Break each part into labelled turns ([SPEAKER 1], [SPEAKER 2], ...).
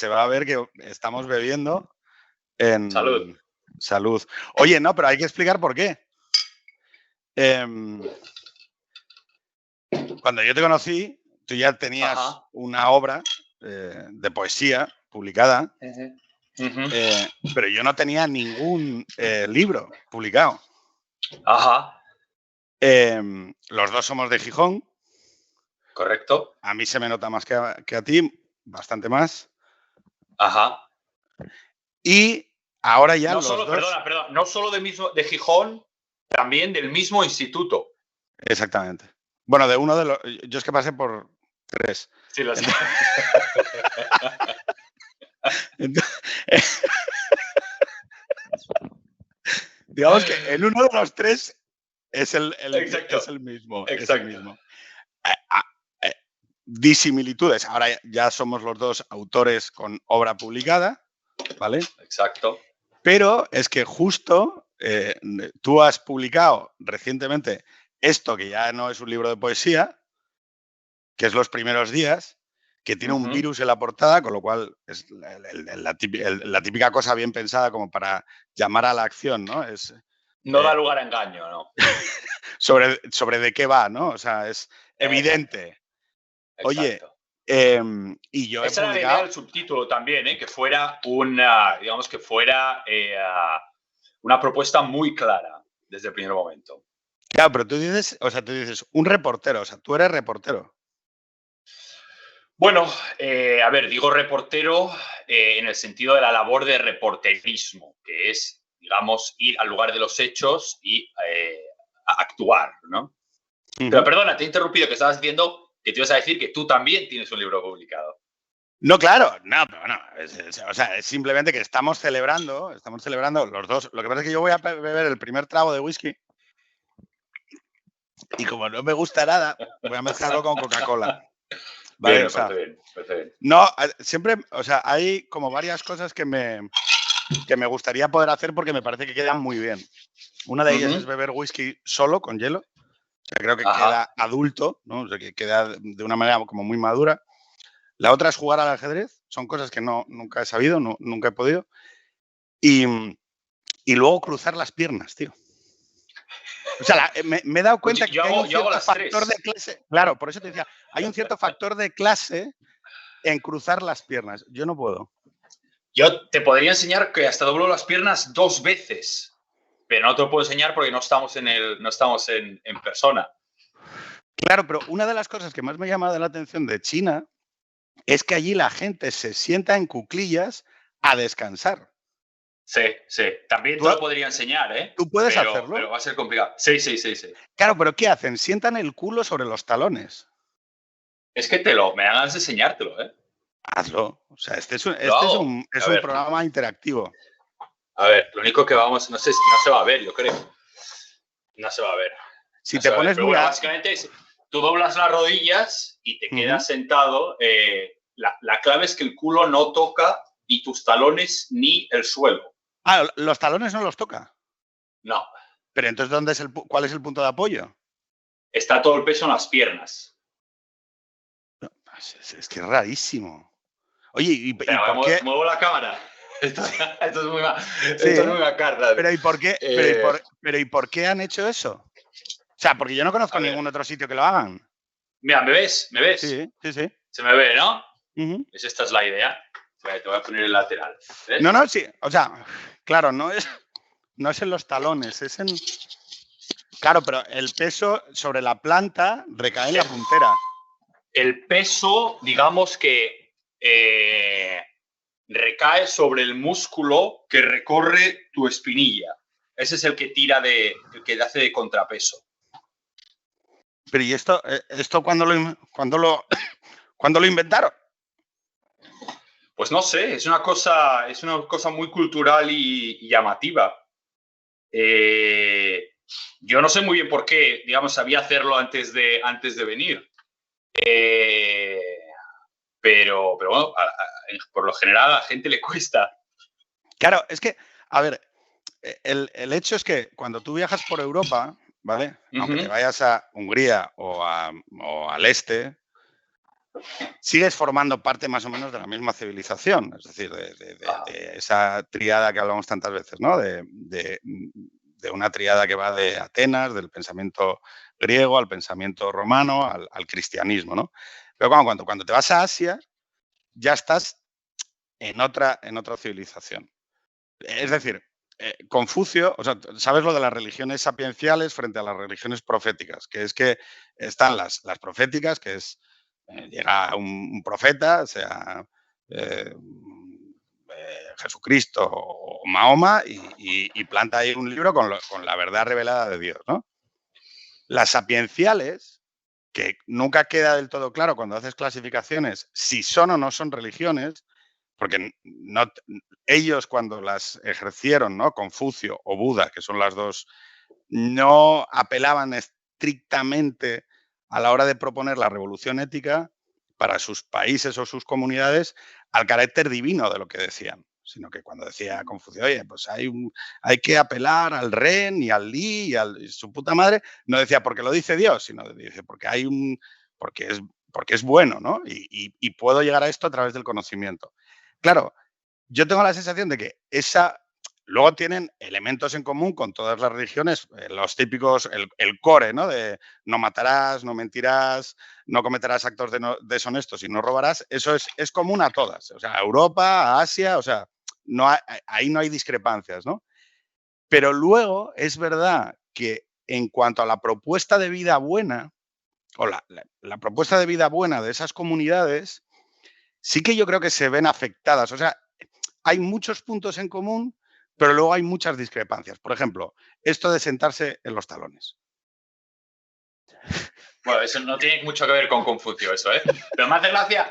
[SPEAKER 1] se va a ver que estamos bebiendo
[SPEAKER 2] Salud.
[SPEAKER 1] Salud. Oye, no, pero hay que explicar por qué. Cuando yo te conocí, tú ya tenías una obra de poesía publicada, pero yo no tenía ningún libro publicado.
[SPEAKER 2] Ajá.
[SPEAKER 1] Los dos somos de Gijón.
[SPEAKER 2] Correcto.
[SPEAKER 1] A mí se me nota más que a ti, bastante más.
[SPEAKER 2] Ajá.
[SPEAKER 1] Y ahora ya
[SPEAKER 2] no
[SPEAKER 1] los
[SPEAKER 2] solo,
[SPEAKER 1] dos...
[SPEAKER 2] Perdona, no solo de Gijón, también del mismo instituto.
[SPEAKER 1] Exactamente. Bueno, de uno de los... Yo es que pasé por 3.
[SPEAKER 2] Sí, lo sé.
[SPEAKER 1] Digamos que en uno de los 3 es el mismo.
[SPEAKER 2] Exacto.
[SPEAKER 1] Es el mismo. Disimilitudes. Ahora ya somos los dos autores con obra publicada, ¿vale?
[SPEAKER 2] Exacto.
[SPEAKER 1] Pero es que justo tú has publicado recientemente esto, que ya no es un libro de poesía, que es Los primeros días, que tiene un virus en la portada, con lo cual es la típica cosa bien pensada como para llamar a la acción, ¿no?
[SPEAKER 2] No da lugar a engaño, ¿no?
[SPEAKER 1] sobre de qué va, ¿no? O sea, es evidente.
[SPEAKER 2] Exacto.
[SPEAKER 1] Oye, y yo
[SPEAKER 2] esa
[SPEAKER 1] he publicado...
[SPEAKER 2] era la idea del subtítulo también, que fuera una propuesta muy clara desde el primer momento.
[SPEAKER 1] Claro, pero tú dices un reportero, o sea, tú eres reportero.
[SPEAKER 2] Bueno, a ver, digo reportero en el sentido de la labor de reporterismo, que es, digamos, ir al lugar de los hechos y actuar, ¿no? Pero perdona, te he interrumpido, que estabas diciendo que te ibas a decir que tú también tienes un libro publicado.
[SPEAKER 1] No, claro, no, pero bueno, o sea, es simplemente que estamos celebrando los dos. Lo que pasa es que yo voy a beber el primer trago de whisky y como no me gusta nada, voy a mezclarlo con Coca-Cola. ¿Vale?
[SPEAKER 2] Bien, parece bien.
[SPEAKER 1] No, siempre, o sea, hay como varias cosas que me gustaría poder hacer porque me parece que quedan muy bien. Una de ellas es beber whisky solo, con hielo. O sea, creo que queda adulto, ¿no? O sea, que queda de una manera como muy madura. La otra es jugar al ajedrez. Son cosas que nunca he sabido, nunca he podido. Y luego cruzar las piernas, tío. O sea, me he dado cuenta que hay un cierto factor de clase. Claro, por eso te decía, hay un cierto factor de clase en cruzar las piernas. Yo no puedo.
[SPEAKER 2] Yo te podría enseñar que hasta doblo las piernas 2 veces, pero no te lo puedo enseñar porque no estamos en persona.
[SPEAKER 1] Claro, pero una de las cosas que más me llama la atención de China es que allí la gente se sienta en cuclillas a descansar.
[SPEAKER 2] Sí. También te lo podría enseñar, ¿eh?
[SPEAKER 1] ¿Tú puedes hacerlo?
[SPEAKER 2] Pero va a ser complicado. Sí.
[SPEAKER 1] Claro, pero ¿qué hacen? Sientan el culo sobre los talones.
[SPEAKER 2] Es que me dan ganas de enseñártelo, ¿eh?
[SPEAKER 1] Hazlo. O sea, este es un programa interactivo.
[SPEAKER 2] A ver, lo único que no se va a ver, yo creo. No se va a ver.
[SPEAKER 1] Si te pones
[SPEAKER 2] muy... básicamente tú doblas las rodillas y te quedas sentado. La clave es que el culo no toca ni tus talones ni el suelo.
[SPEAKER 1] Ah, ¿los talones no los toca?
[SPEAKER 2] No.
[SPEAKER 1] Pero entonces, ¿cuál es el punto de apoyo?
[SPEAKER 2] Está todo el peso en las piernas.
[SPEAKER 1] Es que es rarísimo. Oye, ¿y por qué?
[SPEAKER 2] Muevo la cámara. Esto es muy macarra.
[SPEAKER 1] Pero ¿y por qué? Pero ¿y por qué han hecho eso? O sea, porque yo no conozco ningún otro sitio que lo hagan.
[SPEAKER 2] Mira, ¿me ves?
[SPEAKER 1] Sí.
[SPEAKER 2] Se me ve, ¿no? Esta es la idea. Te voy a poner el lateral. ¿Ves?
[SPEAKER 1] No, sí. O sea, claro, no es en los talones, es en... Claro, pero el peso sobre la planta recae en la puntera.
[SPEAKER 2] El peso, digamos que recae sobre el músculo que recorre tu espinilla. Ese es el que el que hace de contrapeso.
[SPEAKER 1] Pero ¿y esto cuándo lo inventaron?
[SPEAKER 2] Pues no sé, es una cosa muy cultural y llamativa. Yo no sé muy bien por qué, digamos, sabía hacerlo antes de venir. Pero bueno, por lo general a la gente le cuesta.
[SPEAKER 1] Claro, es que, a ver, el hecho es que cuando tú viajas por Europa, ¿vale? Aunque te vayas a Hungría o al este, sigues formando parte más o menos de la misma civilización, es decir, de esa tríada que hablamos tantas veces, ¿no? De una tríada que va de Atenas, del pensamiento griego al pensamiento romano, al cristianismo, ¿no? Pero cuando te vas a Asia, ya estás en otra civilización. Es decir, Confucio, o sea, sabes lo de las religiones sapienciales frente a las religiones proféticas, que es que están las proféticas, que es llega un profeta, sea Jesucristo o Mahoma, y planta ahí un libro con la verdad revelada de Dios, ¿no? Las sapienciales, que nunca queda del todo claro cuando haces clasificaciones si son o no son religiones, porque no, ellos cuando las ejercieron, ¿no? Confucio o Buda, que son las dos, no apelaban estrictamente a la hora de proponer la revolución ética para sus países o sus comunidades al carácter divino de lo que decían, sino que cuando decía Confucio, oye, pues hay que apelar al Ren y al Li y su puta madre, no decía porque lo dice Dios, sino dice porque es bueno, ¿no? Y puedo llegar a esto a través del conocimiento. Claro, yo tengo la sensación de que luego tienen elementos en común con todas las religiones, los típicos, el core, ¿no? De no matarás, no mentirás, no cometerás actos deshonestos y no robarás. Eso es común a todas. O sea, a Europa, a Asia, o sea, ahí no hay discrepancias, ¿no? Pero luego es verdad que en cuanto a la propuesta de vida buena, o la propuesta de vida buena de esas comunidades, sí que yo creo que se ven afectadas. O sea, hay muchos puntos en común, pero luego hay muchas discrepancias. Por ejemplo, esto de sentarse en los talones.
[SPEAKER 2] Bueno, eso no tiene mucho que ver con Confucio, eso, ¿eh? Pero me hace gracia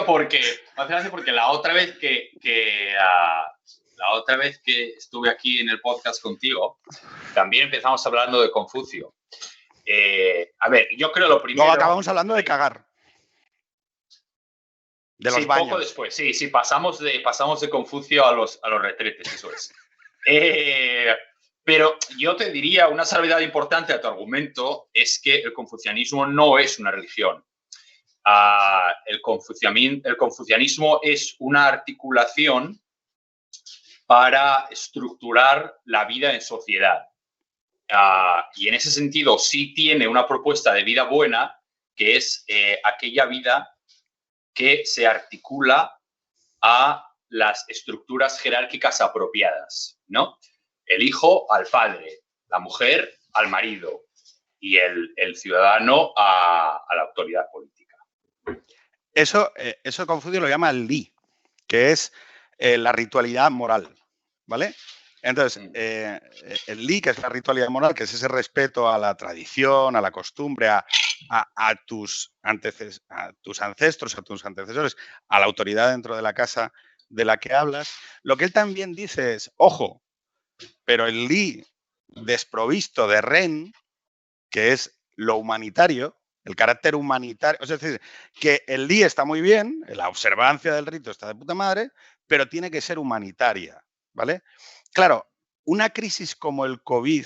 [SPEAKER 2] porque la otra vez que estuve aquí en el podcast contigo, también empezamos hablando de Confucio. A ver, yo creo lo primero...
[SPEAKER 1] Luego acabamos hablando de cagar. De los baños.
[SPEAKER 2] Poco después, sí, pasamos de Confucio a los retretes, eso es. Pero yo te diría, una salvedad importante a tu argumento es que el confucianismo no es una religión. El confucianismo es una articulación para estructurar la vida en sociedad. Y en ese sentido sí tiene una propuesta de vida buena, que es aquella vida que se articula a las estructuras jerárquicas apropiadas, ¿no? El hijo al padre, la mujer al marido y el ciudadano a la autoridad política.
[SPEAKER 1] Eso Confucio lo llama el Li, que es la ritualidad moral, ¿vale? Entonces, el Li, que es la ritualidad moral, que es ese respeto a la tradición, a la costumbre, a tus ancestros, a tus antecesores, a la autoridad dentro de la casa de la que hablas, lo que él también dice es, ojo, pero el Li desprovisto de Ren, que es lo humanitario, el carácter humanitario, es decir, que el Li está muy bien, la observancia del rito está de puta madre, pero tiene que ser humanitaria, ¿vale? Claro, una crisis como el COVID,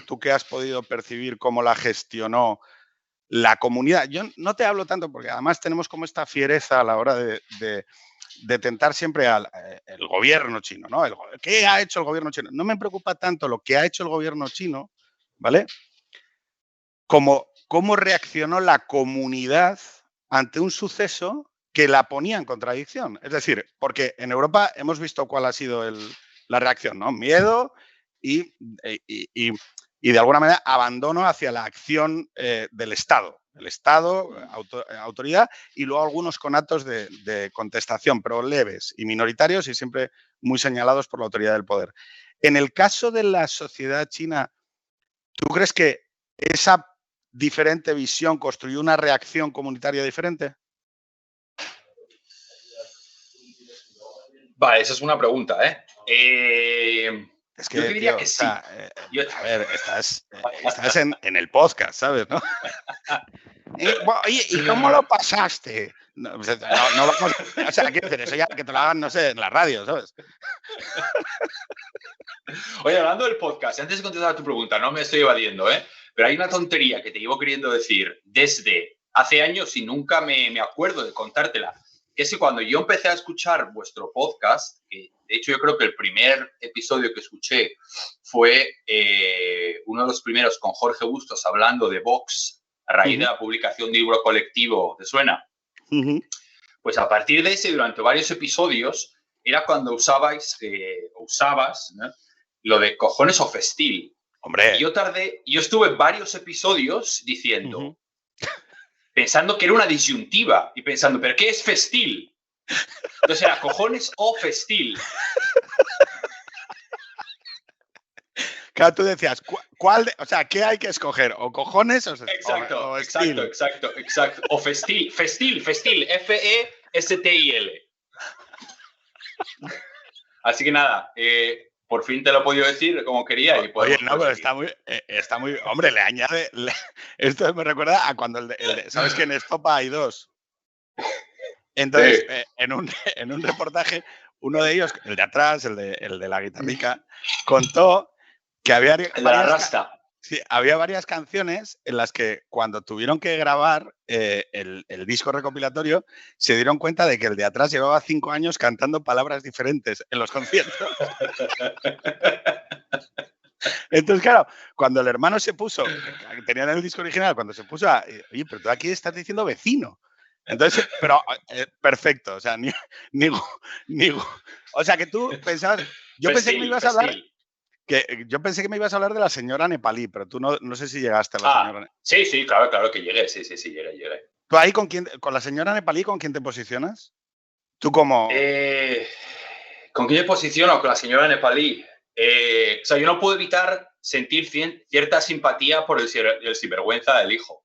[SPEAKER 1] tú que has podido percibir cómo la gestionó la comunidad, yo no te hablo tanto porque además tenemos como esta fiereza a la hora de tentar siempre al el gobierno chino, ¿no? ¿Qué ha hecho el gobierno chino? No me preocupa tanto lo que ha hecho el gobierno chino, ¿vale? Como cómo reaccionó la comunidad ante un suceso que la ponía en contradicción. Es decir, porque en Europa hemos visto cuál ha sido la reacción, ¿no? Miedo y de alguna manera abandono hacia la acción del Estado. El Estado, autoridad, y luego algunos conatos de contestación, pero leves y minoritarios y siempre muy señalados por la autoridad del poder. En el caso de la sociedad china, ¿tú crees que esa diferente visión construyó una reacción comunitaria diferente?
[SPEAKER 2] Vale, esa es una pregunta, ¿eh?
[SPEAKER 1] Es que,
[SPEAKER 2] yo te diría
[SPEAKER 1] tío,
[SPEAKER 2] que sí.
[SPEAKER 1] A ver, estás en el podcast, ¿sabes? ¿No? Oye, ¿y cómo lo pasaste? No vamos, o sea, quiero decir, eso ya que te lo hagan, no sé, en la radio, ¿sabes?
[SPEAKER 2] Oye, hablando del podcast, antes de contestar a tu pregunta, no me estoy evadiendo, ¿eh? Pero hay una tontería que te llevo queriendo decir desde hace años y nunca me acuerdo de contártela. Que es que cuando yo empecé a escuchar vuestro podcast, que de hecho yo creo que el primer episodio que escuché fue uno de los primeros con Jorge Bustos hablando de Vox a raíz de la publicación de libro colectivo, ¿te suena? Pues a partir de ese, durante varios episodios, era cuando usabas, ¿no?, lo de cojones o festil.
[SPEAKER 1] Hombre.
[SPEAKER 2] Y yo estuve varios episodios diciendo, pensando que era una disyuntiva y pensando, ¿pero qué es festil? Entonces era cojones o festil.
[SPEAKER 1] Claro, tú decías, o sea, ¿qué hay que escoger? ¿O cojones o
[SPEAKER 2] Exacto.
[SPEAKER 1] Exacto.
[SPEAKER 2] O festil, F-E-S-T-I-L. Así que nada, por fin te lo he podido decir como quería. Y
[SPEAKER 1] oye, no, pero está muy... Hombre, le añade... Esto me recuerda a cuando ¿sabes que en Estopa hay dos? Entonces, en un reportaje, uno de ellos, el de atrás, el de la guitarrica, contó que había había varias canciones en las que cuando tuvieron que grabar el disco recopilatorio se dieron cuenta de que el de atrás llevaba 5 años cantando palabras diferentes en los conciertos. Entonces, claro, cuando el hermano se puso, tenían el disco original, cuando se puso a, oye, pero tú aquí estás diciendo vecino. Entonces, pero perfecto, o sea, o sea, que tú pensabas, yo pensé que me ibas a hablar... yo pensé que me ibas a hablar de la señora nepalí, pero tú no sé si llegaste a la señora nepalí.
[SPEAKER 2] Sí, claro que llegué, sí, llegué.
[SPEAKER 1] ¿Tú ahí con la señora nepalí, con quién te posicionas? ¿Tú como...?
[SPEAKER 2] ¿Con quién me posiciono? Con la señora nepalí. O sea, yo no puedo evitar sentir cierta simpatía por el sinvergüenza del hijo.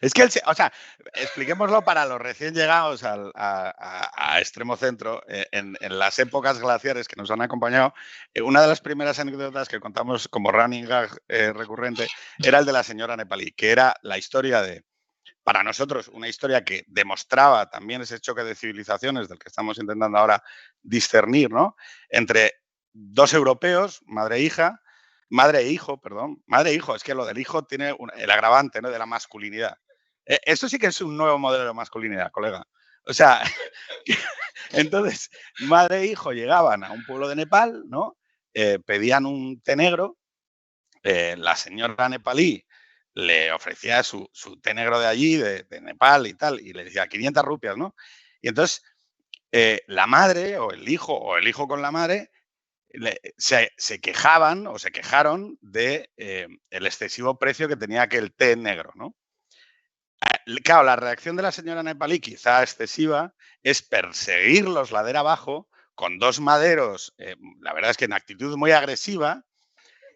[SPEAKER 1] Es que, o sea, expliquémoslo para los recién llegados a Extremo Centro, en las épocas glaciares que nos han acompañado, una de las primeras anécdotas que contamos como running gag recurrente era el de la señora nepalí, que era la historia para nosotros, una historia que demostraba también ese choque de civilizaciones del que estamos intentando ahora discernir, ¿no?, entre dos europeos, madre e hijo, es que lo del hijo tiene el agravante, ¿no?, de la masculinidad. Esto sí que es un nuevo modelo de masculinidad, colega. O sea, entonces, madre e hijo llegaban a un pueblo de Nepal, ¿no? Pedían un té negro, la señora nepalí le ofrecía su té negro de allí, de Nepal y tal, y le decía 500 rupias, ¿no? Y entonces, la madre o el hijo con la madre se quejaban o se quejaron de el excesivo precio que tenía aquel té negro, ¿no? Claro, la reacción de la señora nepalí, quizá excesiva, es perseguirlos ladera abajo con dos maderos, la verdad es que en actitud muy agresiva.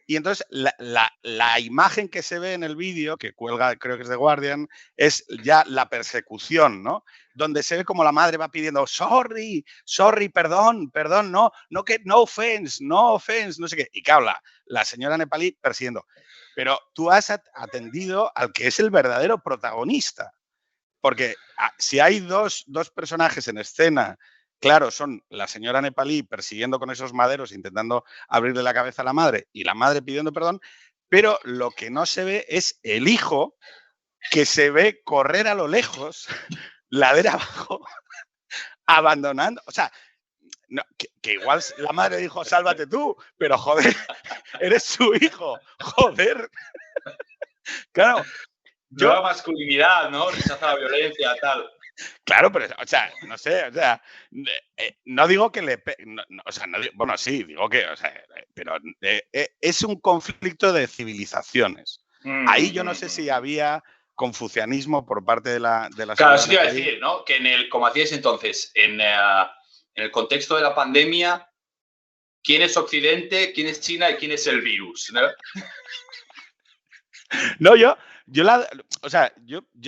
[SPEAKER 1] Y entonces la imagen que se ve en el vídeo, que cuelga, creo que es de Guardian, es ya la persecución, ¿no? Donde se ve como la madre va pidiendo, sorry, perdón, no offense, no sé qué. Y claro, la señora nepalí persiguiendo. Pero tú has atendido al que es el verdadero protagonista. Porque si hay dos personajes en escena, claro, son la señora nepalí persiguiendo con esos maderos, intentando abrirle la cabeza a la madre y la madre pidiendo perdón, pero lo que no se ve es el hijo que se ve correr a lo lejos, ladera abajo, abandonando. O sea, no, que igual la madre dijo, sálvate tú, pero joder, eres su hijo, joder. Claro.
[SPEAKER 2] Nueva masculinidad, ¿no? Rechaza la violencia, tal.
[SPEAKER 1] Claro, pero, o sea, no sé, o sea, no digo que bueno, sí, digo que, o sea, pero es un conflicto de civilizaciones. Ahí yo no sé si había confucianismo por parte de la
[SPEAKER 2] claro, eso te iba a decir, ¿no? Que como hacíais entonces, en el contexto de la pandemia, ¿quién es Occidente, quién es China y quién es el virus? ¿No?
[SPEAKER 1] No, yo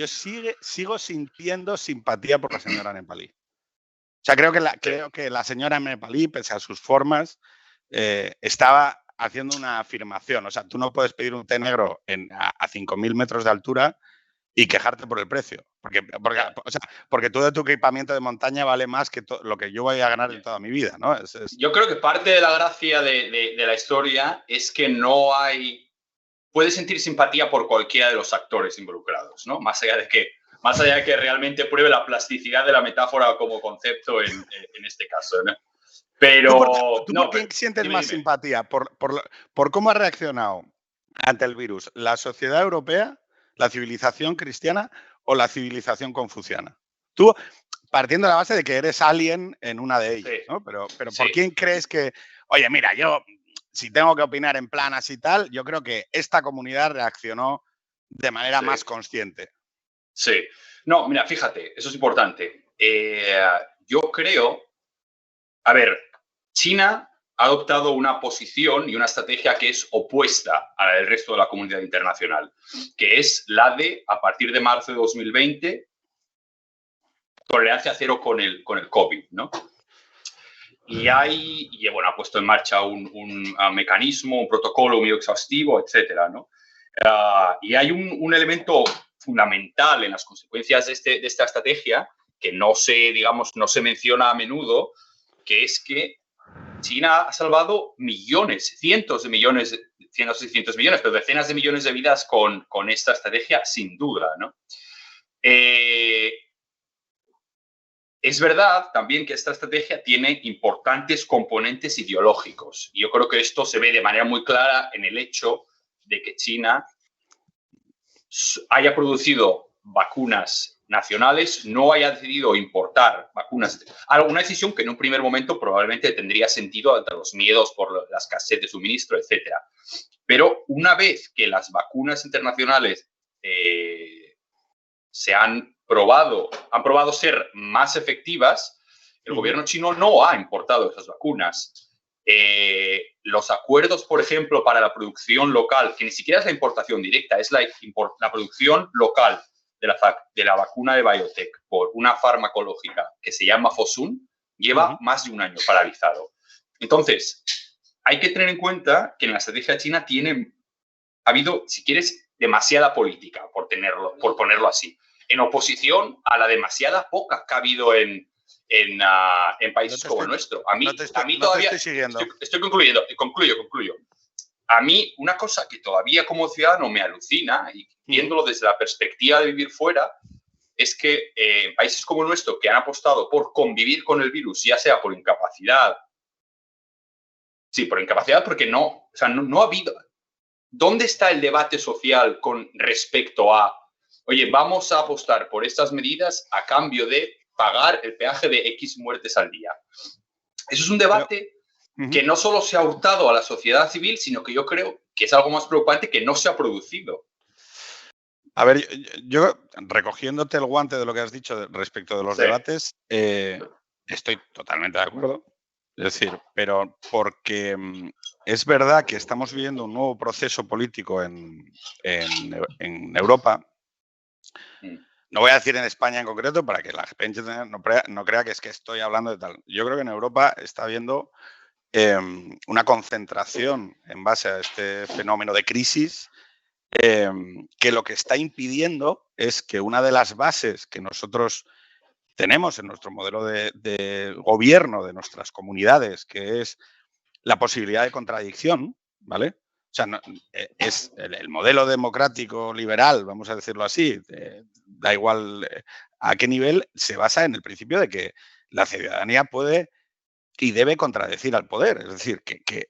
[SPEAKER 1] sigo sintiendo simpatía por la señora nepalí. O sea, creo que la señora nepalí, pese a sus formas, estaba haciendo una afirmación. O sea, tú no puedes pedir un té negro a 5.000 metros de altura y quejarte por el precio. Porque todo tu equipamiento de montaña vale más que lo que yo voy a ganar en toda mi vida, ¿no?
[SPEAKER 2] Yo creo que parte de la gracia de la historia es que no hay puedes sentir simpatía por cualquiera de los actores involucrados, ¿no? Más allá de que realmente pruebe la plasticidad de la metáfora como concepto en este caso, ¿no? Pero...
[SPEAKER 1] ¿Tú por quién sientes más simpatía? ¿Por cómo ha reaccionado ante el virus la sociedad europea, la civilización cristiana o la civilización confuciana? Tú, partiendo de la base de que eres alien en una de ellas, sí, ¿no? Pero sí. ¿Por quién crees que...? Oye, mira, yo, si tengo que opinar en plan así tal, yo creo que esta comunidad reaccionó de manera más consciente.
[SPEAKER 2] Sí. No, mira, fíjate, eso es importante. Yo creo... A ver, China ha adoptado una posición y una estrategia que es opuesta a la del resto de la comunidad internacional, que es la de, a partir de marzo de 2020, tolerancia cero con el COVID, ¿no? Y bueno, ha puesto en marcha un mecanismo, un protocolo muy exhaustivo, etcétera, ¿no? Y hay un elemento fundamental en las consecuencias de esta estrategia que no se menciona a menudo, que es que China ha salvado millones, cientos y cientos de millones, pero decenas de millones de vidas con esta estrategia, sin duda, ¿no? Es verdad también que esta estrategia tiene importantes componentes ideológicos. Y yo creo que esto se ve de manera muy clara en el hecho de que China haya producido vacunas nacionales, no haya decidido importar vacunas. Alguna decisión que en un primer momento probablemente tendría sentido ante los miedos por la escasez de suministro, etc. Pero una vez que las vacunas internacionales han probado ser más efectivas, el gobierno chino no ha importado esas vacunas. Los acuerdos, por ejemplo, para la producción local, que ni siquiera es la importación directa, es la producción local de la vacuna de BioNTech por una farmacológica que se llama Fosun, lleva más de un año paralizado. Entonces, hay que tener en cuenta que en la estrategia china ha habido, si quieres, demasiada política, por ponerlo así, en oposición a la demasiada poca que ha habido en países como el nuestro. A mí todavía... Estoy concluyendo. Concluyo. A mí, una cosa que todavía como ciudadano me alucina, y viéndolo desde la perspectiva de vivir fuera, es que en países como el nuestro, que han apostado por convivir con el virus, ya sea por incapacidad... Sí, por incapacidad, porque no ha habido... ¿Dónde está el debate social con respecto a, oye, vamos a apostar por estas medidas a cambio de pagar el peaje de X muertes al día? Eso es un debate que no solo se ha hurtado a la sociedad civil, sino que yo creo que es algo más preocupante que no se ha producido.
[SPEAKER 1] A ver, yo recogiéndote el guante de lo que has dicho respecto de los debates, estoy totalmente de acuerdo. Es decir, pero porque es verdad que estamos viviendo un nuevo proceso político en Europa. No voy a decir en España en concreto para que la gente no crea que es que estoy hablando de tal. Yo creo que en Europa está habiendo una concentración en base a este fenómeno de crisis que lo que está impidiendo es que una de las bases que nosotros tenemos en nuestro modelo de gobierno de nuestras comunidades, que es la posibilidad de contradicción, ¿vale? O sea, es el modelo democrático liberal, vamos a decirlo así, da igual a qué nivel, se basa en el principio de que la ciudadanía puede y debe contradecir al poder. Es decir, que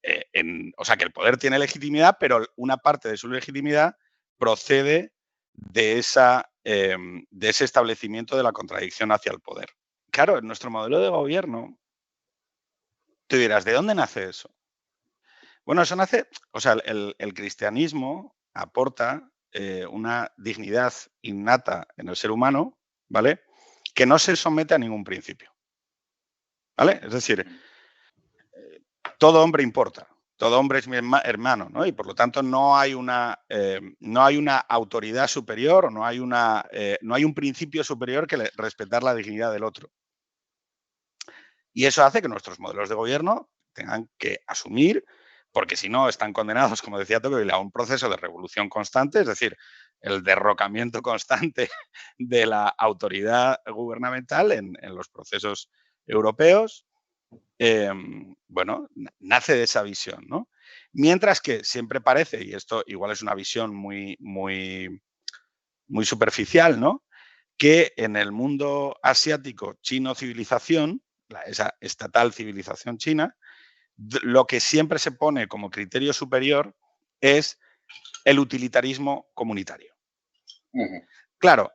[SPEAKER 1] el poder tiene legitimidad, pero una parte de su legitimidad procede de ese establecimiento de la contradicción hacia el poder. Claro, en nuestro modelo de gobierno, tú dirás, ¿de dónde nace eso? Bueno, eso nace, el cristianismo aporta una dignidad innata en el ser humano, ¿vale? Que no se somete a ningún principio, ¿vale? Es decir, todo hombre importa. Todo hombre es mi hermano, ¿no? Y por lo tanto no hay una autoridad superior, no hay un principio superior que respetar la dignidad del otro. Y eso hace que nuestros modelos de gobierno tengan que asumir, porque si no están condenados, como decía Tocqueville, a un proceso de revolución constante, es decir, el derrocamiento constante de la autoridad gubernamental en los procesos europeos. Nace de esa visión, ¿no? Mientras que siempre parece, y esto igual es una visión muy superficial, ¿no?, que en el mundo asiático, chino civilización, esa estatal civilización china, lo que siempre se pone como criterio superior es el utilitarismo comunitario. Claro,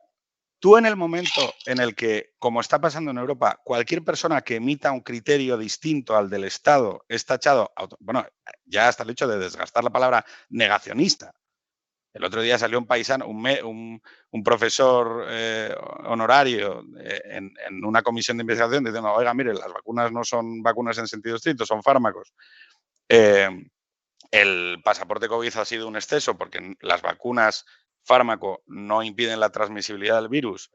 [SPEAKER 1] tú en el momento en el que, como está pasando en Europa, cualquier persona que emita un criterio distinto al del Estado es tachado, bueno, ya hasta el hecho de desgastar la palabra negacionista. El otro día salió un paisano, un profesor honorario en una comisión de investigación diciendo, oiga, mire, las vacunas no son vacunas en sentido estricto, son fármacos. El pasaporte COVID ha sido un exceso porque las vacunas fármaco no impiden la transmisibilidad del virus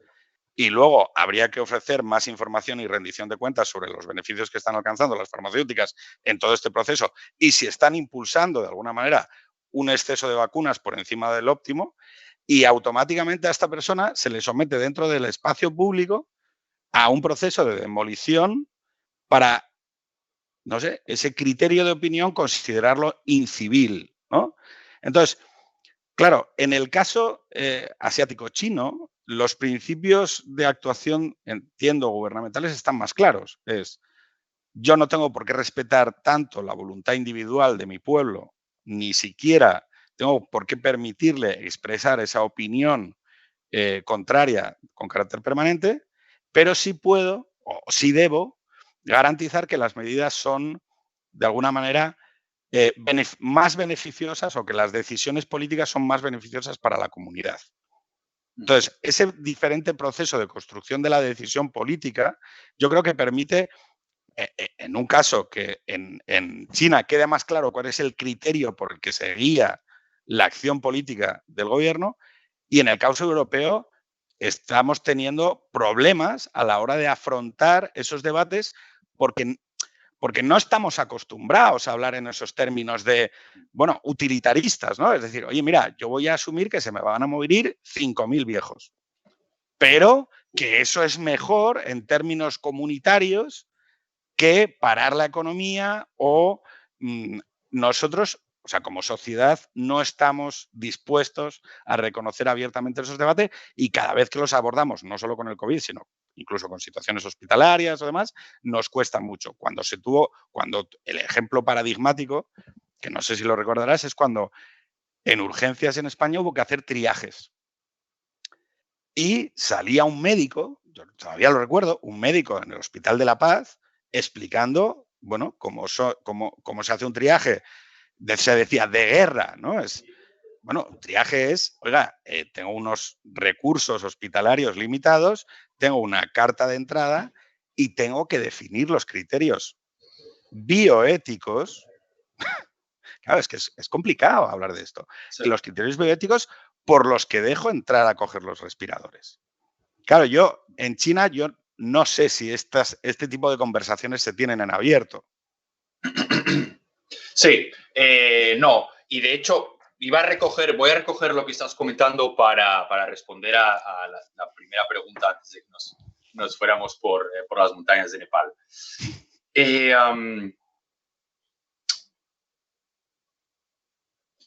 [SPEAKER 1] y luego habría que ofrecer más información y rendición de cuentas sobre los beneficios que están alcanzando las farmacéuticas en todo este proceso y si están impulsando de alguna manera un exceso de vacunas por encima del óptimo y automáticamente a esta persona se le somete dentro del espacio público a un proceso de demolición para, no sé, ese criterio de opinión considerarlo incivil, ¿no? Entonces, claro, en el caso asiático chino, los principios de actuación, entiendo, gubernamentales están más claros. Es, yo no tengo por qué respetar tanto la voluntad individual de mi pueblo, ni siquiera tengo por qué permitirle expresar esa opinión contraria con carácter permanente, pero sí puedo o sí debo garantizar que las medidas son, de alguna manera, más beneficiosas o que las decisiones políticas son más beneficiosas para la comunidad. Entonces, ese diferente proceso de construcción de la decisión política, yo creo que permite, en un caso que en China quede más claro cuál es el criterio por el que se guía la acción política del gobierno, y en el caso europeo estamos teniendo problemas a la hora de afrontar esos debates porque no estamos acostumbrados a hablar en esos términos de, bueno, utilitaristas, ¿no? Es decir, oye, mira, yo voy a asumir que se me van a morir 5.000 viejos, pero que eso es mejor en términos comunitarios que parar la economía o nosotros, o sea, como sociedad, no estamos dispuestos a reconocer abiertamente esos debates y cada vez que los abordamos, no solo con el COVID, sino incluso con situaciones hospitalarias o demás, nos cuesta mucho. Cuando el ejemplo paradigmático, que no sé si lo recordarás, es cuando en urgencias en España hubo que hacer triajes. Y salía un médico, yo todavía lo recuerdo, un médico en el Hospital de la Paz explicando, bueno, cómo se hace un triaje. Se decía de guerra, ¿no? Bueno, triaje es, oiga, tengo unos recursos hospitalarios limitados, tengo una carta de entrada y tengo que definir los criterios bioéticos. Claro, es que es complicado hablar de esto. Sí. Los criterios bioéticos por los que dejo entrar a coger los respiradores. Claro, en China, yo no sé si este tipo de conversaciones se tienen en abierto.
[SPEAKER 2] Sí, no. Y de hecho, voy a recoger lo que estás comentando para responder a la primera pregunta antes de que nos fuéramos por las montañas de Nepal.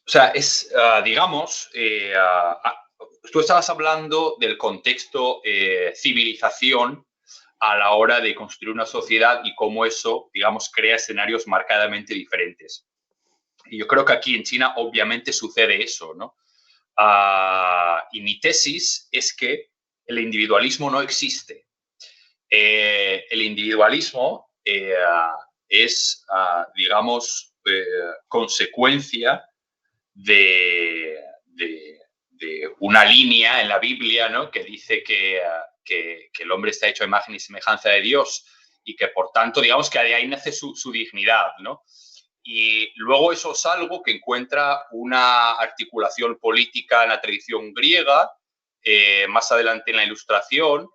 [SPEAKER 2] O sea, digamos, tú estabas hablando del contexto civilización a la hora de construir una sociedad y cómo eso, digamos, crea escenarios marcadamente diferentes. Y yo creo que aquí en China obviamente sucede eso, ¿no? Y mi tesis es que el individualismo no existe. El individualismo es, digamos, consecuencia de una línea en la Biblia, ¿no?, que dice que el hombre está hecho a imagen y semejanza de Dios y que, por tanto, digamos que de ahí nace su dignidad, ¿no? Y luego eso es algo que encuentra una articulación política en la tradición griega, más adelante en la Ilustración,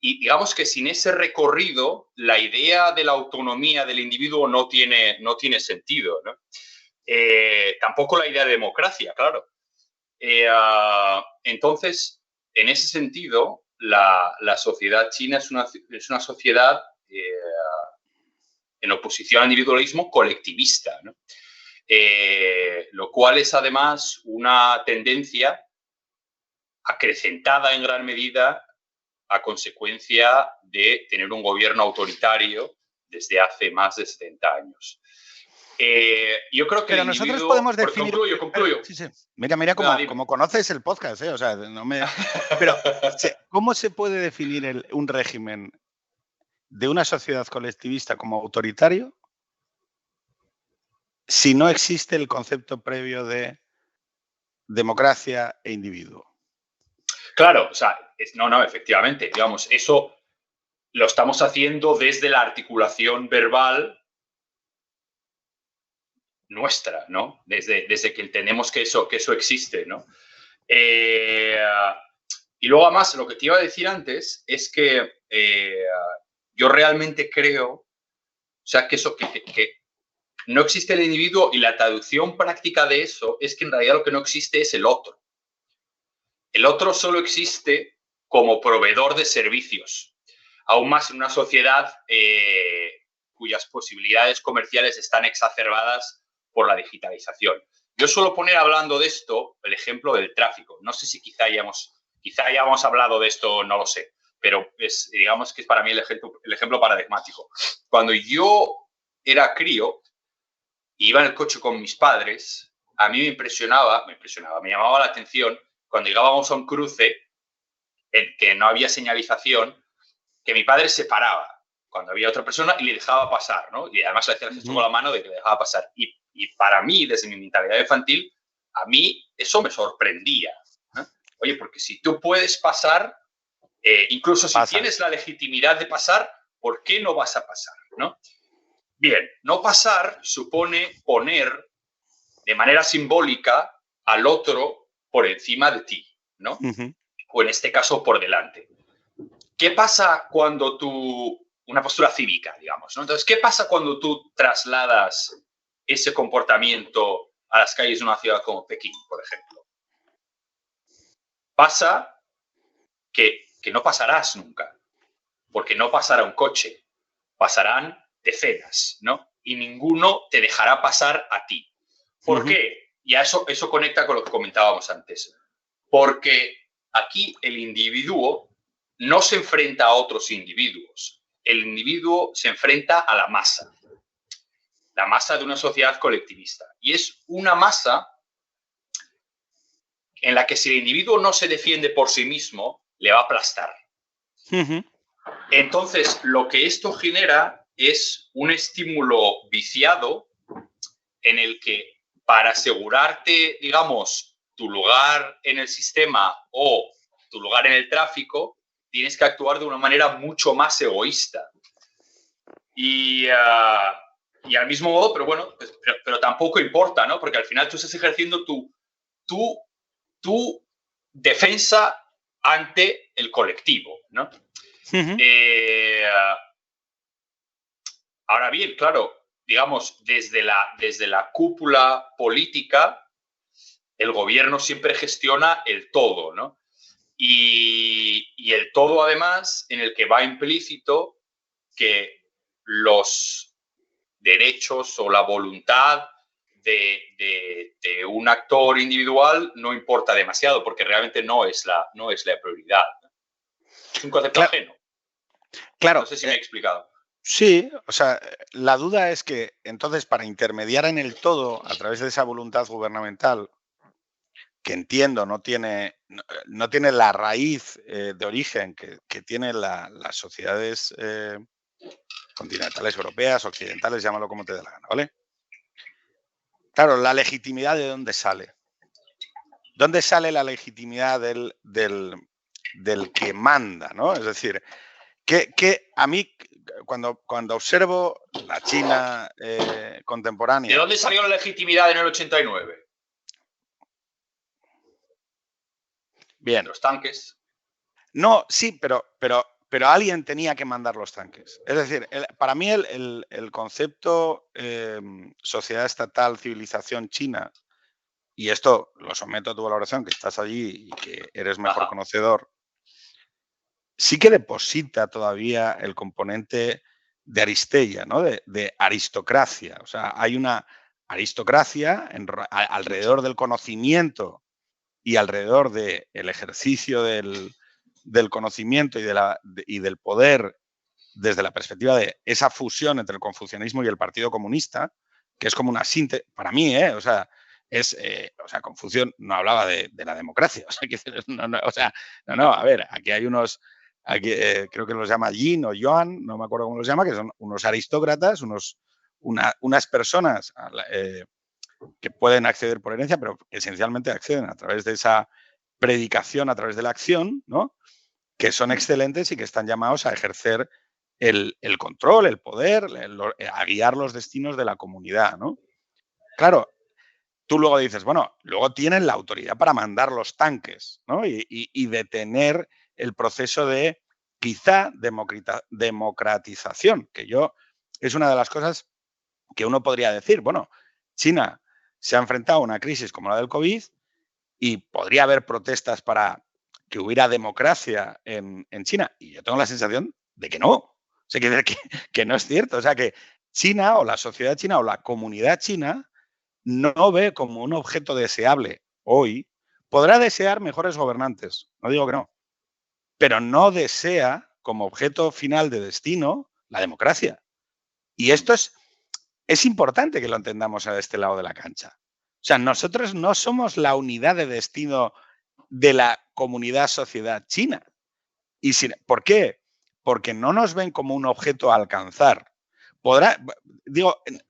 [SPEAKER 2] y digamos que sin ese recorrido la idea de la autonomía del individuo no tiene sentido, ¿no? Tampoco la idea de democracia, claro. Entonces, en ese sentido, la sociedad china es una sociedad en oposición al individualismo colectivista, ¿no? lo cual es además una tendencia acrecentada en gran medida a consecuencia de tener un gobierno autoritario desde hace más de 70 años. Yo creo que
[SPEAKER 1] pero
[SPEAKER 2] el
[SPEAKER 1] nosotros
[SPEAKER 2] individuo...
[SPEAKER 1] podemos definir...
[SPEAKER 2] Concluyo.
[SPEAKER 1] Sí, sí. Mira como conoces el podcast, ¿eh? O sea, no me... Pero, ¿cómo se puede definir un régimen de una sociedad colectivista como autoritario si no existe el concepto previo de democracia e individuo?
[SPEAKER 2] Claro, o sea, no, efectivamente, digamos, eso lo estamos haciendo desde la articulación verbal nuestra, ¿no? Desde que entendemos que eso existe, ¿no? Y luego, además, lo que te iba a decir antes es que yo realmente creo, o sea, que no existe el individuo, y la traducción práctica de eso es que en realidad lo que no existe es el otro. El otro solo existe como proveedor de servicios, aún más en una sociedad cuyas posibilidades comerciales están exacerbadas por la digitalización. Yo suelo poner, hablando de esto, el ejemplo del tráfico. No sé si quizá hayamos hablado de esto, no lo sé, pero digamos que es para mí el ejemplo paradigmático. Cuando yo era crío, iba en el coche con mis padres, a mí me llamaba la atención cuando llegábamos a un cruce en que no había señalización, que mi padre se paraba cuando había otra persona y le dejaba pasar, ¿no? Y además le hacía el gesto con la mano de que le dejaba pasar. Y para mí, desde mi mentalidad infantil, a mí eso me sorprendía, ¿eh? Oye, porque si tú puedes pasar, incluso si tienes la legitimidad de pasar, ¿por qué no vas a pasar, ¿no? Bien, no pasar supone poner de manera simbólica al otro por encima de ti, ¿no? O en este caso, por delante. ¿Qué pasa cuando una postura cívica, digamos, ¿no? Entonces, ¿qué pasa cuando tú trasladas ese comportamiento a las calles de una ciudad como Pekín, por ejemplo? Pasa que no pasarás nunca, porque no pasará un coche, pasarán decenas, ¿no? Y ninguno te dejará pasar a ti. ¿Por qué? Y eso conecta con lo que comentábamos antes. Porque aquí el individuo no se enfrenta a otros individuos. El individuo se enfrenta a la masa de una sociedad colectivista. Y es una masa en la que si el individuo no se defiende por sí mismo, le va a aplastar. Entonces, lo que esto genera es un estímulo viciado en el que, para asegurarte, digamos, tu lugar en el sistema o tu lugar en el tráfico, tienes que actuar de una manera mucho más egoísta. Y al mismo modo, pero bueno, pero tampoco importa, ¿no? Porque al final tú estás ejerciendo tu defensa ante el colectivo, ¿no? Ahora bien, claro, digamos, desde la cúpula política, el gobierno siempre gestiona el todo, ¿no? Y el todo, además, en el que va implícito que los derechos o la voluntad de un actor individual no importa demasiado, porque realmente no es la prioridad. Es un concepto ajeno.
[SPEAKER 1] Claro.
[SPEAKER 2] No sé si me he explicado.
[SPEAKER 1] Sí, o sea, la duda es que entonces para intermediar en el todo a través de esa voluntad gubernamental, que entiendo no tiene la raíz de origen que tienen las sociedades continentales europeas, occidentales, llámalo como te dé la gana, ¿vale? Claro, la legitimidad, ¿de dónde sale? ¿Dónde sale la legitimidad del que manda, ¿no? Es decir, que a mí, cuando observo la China contemporánea...
[SPEAKER 2] ¿De dónde salió la legitimidad en el 89?
[SPEAKER 1] Bien.
[SPEAKER 2] Los tanques.
[SPEAKER 1] No, sí, pero alguien tenía que mandar los tanques. Es decir, para mí el concepto sociedad estatal, civilización china, y esto lo someto a tu valoración, que estás allí y que eres mejor conocedor, sí que deposita todavía el componente de Aristella, ¿no? De aristocracia. O sea, hay una aristocracia alrededor del conocimiento y alrededor del ejercicio del conocimiento y del poder desde la perspectiva de esa fusión entre el confucianismo y el Partido Comunista, que es como una síntesis, para mí, o sea, Confucio no hablaba de la democracia, a ver, aquí hay unos, creo que los llama Yin o Yuan, no me acuerdo cómo los llama, que son unos aristócratas, unas personas que pueden acceder por herencia, pero esencialmente acceden a través de esa predicación, a través de la acción, ¿no? Que son excelentes y que están llamados a ejercer el control, el poder, a guiar los destinos de la comunidad, ¿no? Claro, tú luego dices, bueno, luego tienen la autoridad para mandar los tanques, ¿no? Y detener el proceso de quizá democratización, que es una de las cosas que uno podría decir, bueno, China se ha enfrentado a una crisis como la del COVID y podría haber protestas para que hubiera democracia en China. Y yo tengo la sensación de que no. O sea, que no es cierto. O sea, que China o la sociedad china o la comunidad china no ve como un objeto deseable hoy. Podrá desear mejores gobernantes, no digo que no, pero no desea como objeto final de destino la democracia. Y esto es importante que lo entendamos a este lado de la cancha. O sea, nosotros no somos la unidad de destino de la comunidad sociedad china. ¿Por qué? Porque no nos ven como un objeto a alcanzar.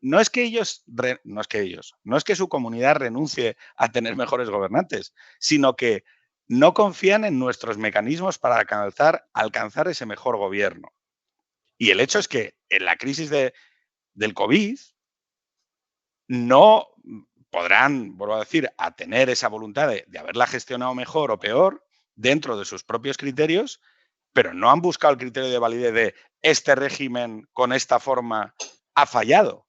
[SPEAKER 1] No es que su comunidad renuncie a tener mejores gobernantes, sino que no confían en nuestros mecanismos para alcanzar ese mejor gobierno. Y el hecho es que en la crisis del COVID no podrán, vuelvo a decir, a tener esa voluntad de haberla gestionado mejor o peor dentro de sus propios criterios, pero no han buscado el criterio de validez de este régimen con esta forma ha fallado.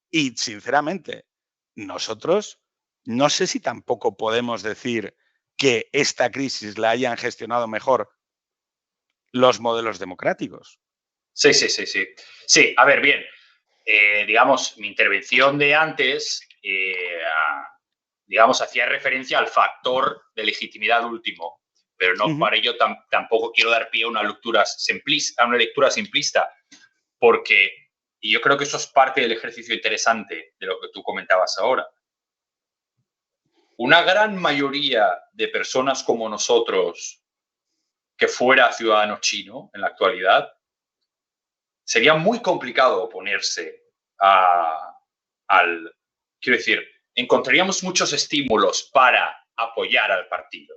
[SPEAKER 1] Y, sinceramente, nosotros no sé si tampoco podemos decir que esta crisis la hayan gestionado mejor los modelos democráticos.
[SPEAKER 2] Sí. Sí, a ver, bien. Digamos, mi intervención de antes, digamos, hacía referencia al factor de legitimidad último, pero no para ello tampoco quiero dar pie a una lectura simplista, porque, y yo creo que eso es parte del ejercicio interesante de lo que tú comentabas ahora, una gran mayoría de personas como nosotros que fuera ciudadano chino en la actualidad, sería muy complicado oponerse quiero decir, encontraríamos muchos estímulos para apoyar al partido.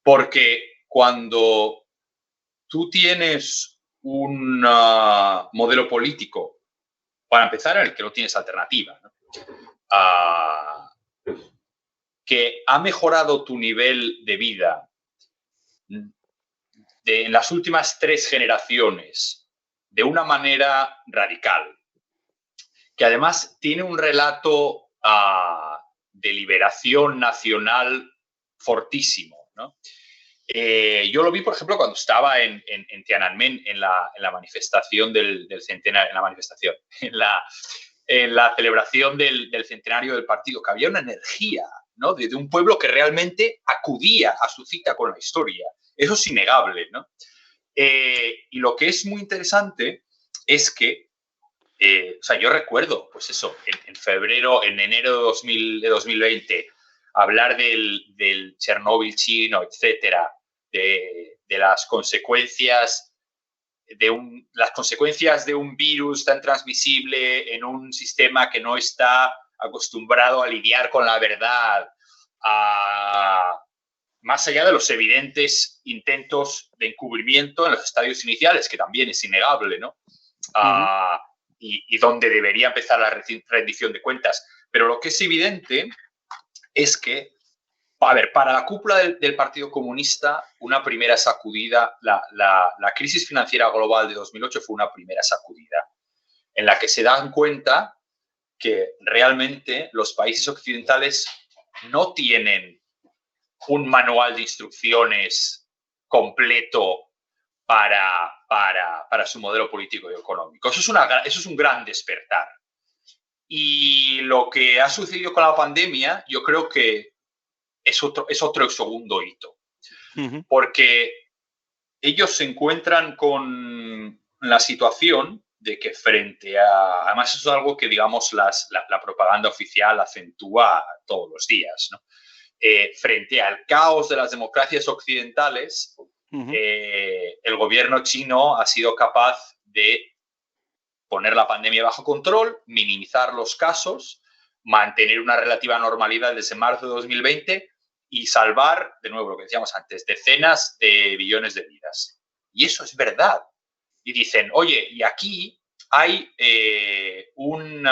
[SPEAKER 2] Porque cuando tú tienes un modelo político, para empezar, en el que no tienes alternativa, ¿no? Que ha mejorado tu nivel de vida en las últimas 3 generaciones de una manera radical, que además tiene un relato de liberación nacional fortísimo, ¿no? Yo lo vi, por ejemplo, cuando estaba en Tiananmen, en la manifestación del centenario, en la celebración del centenario del partido, que había una energía, ¿no? de un pueblo que realmente acudía a su cita con la historia. Eso es innegable, ¿no? Y lo que es muy interesante es que, yo recuerdo, pues eso, en enero de 2020, hablar del Chernóbil chino, etcétera, de las consecuencias de un virus tan transmisible en un sistema que no está acostumbrado a lidiar con la verdad, más allá de los evidentes intentos de encubrimiento en los estadios iniciales, que también es innegable, ¿no? Y donde debería empezar la rendición de cuentas. Pero lo que es evidente es que, a ver, para la cúpula del Partido Comunista, una primera sacudida, la crisis financiera global de 2008 fue una primera sacudida, en la que se dan cuenta que realmente los países occidentales no tienen un manual de instrucciones completo para su modelo político y económico. Eso es un gran despertar. Y lo que ha sucedido con la pandemia, yo creo que es otro segundo hito. Porque ellos se encuentran con la situación de que frente a... Además, eso es algo que, digamos, la propaganda oficial acentúa todos los días, ¿no? Frente al caos de las democracias occidentales, el gobierno chino ha sido capaz de poner la pandemia bajo control, minimizar los casos, mantener una relativa normalidad desde marzo de 2020 y salvar, de nuevo, lo que decíamos antes, decenas de billones de vidas. Y eso es verdad. Y dicen, oye, y aquí hay un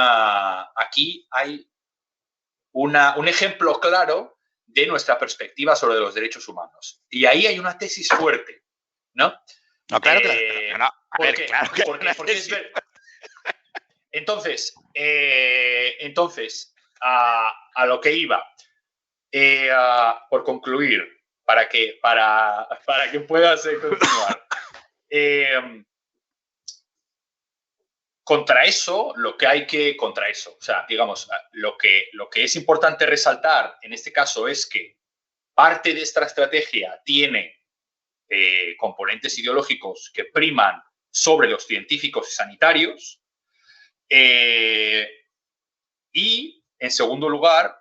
[SPEAKER 2] ejemplo claro de nuestra perspectiva sobre los derechos humanos. Y ahí hay una tesis fuerte, ¿no?
[SPEAKER 1] No, claro que no.
[SPEAKER 2] Porque es verdad. Entonces, a lo que iba, por concluir, para que puedas continuar. Contra eso, o sea, digamos, lo que es importante resaltar en este caso es que parte de esta estrategia tiene componentes ideológicos que priman sobre los científicos y sanitarios. Y, en segundo lugar,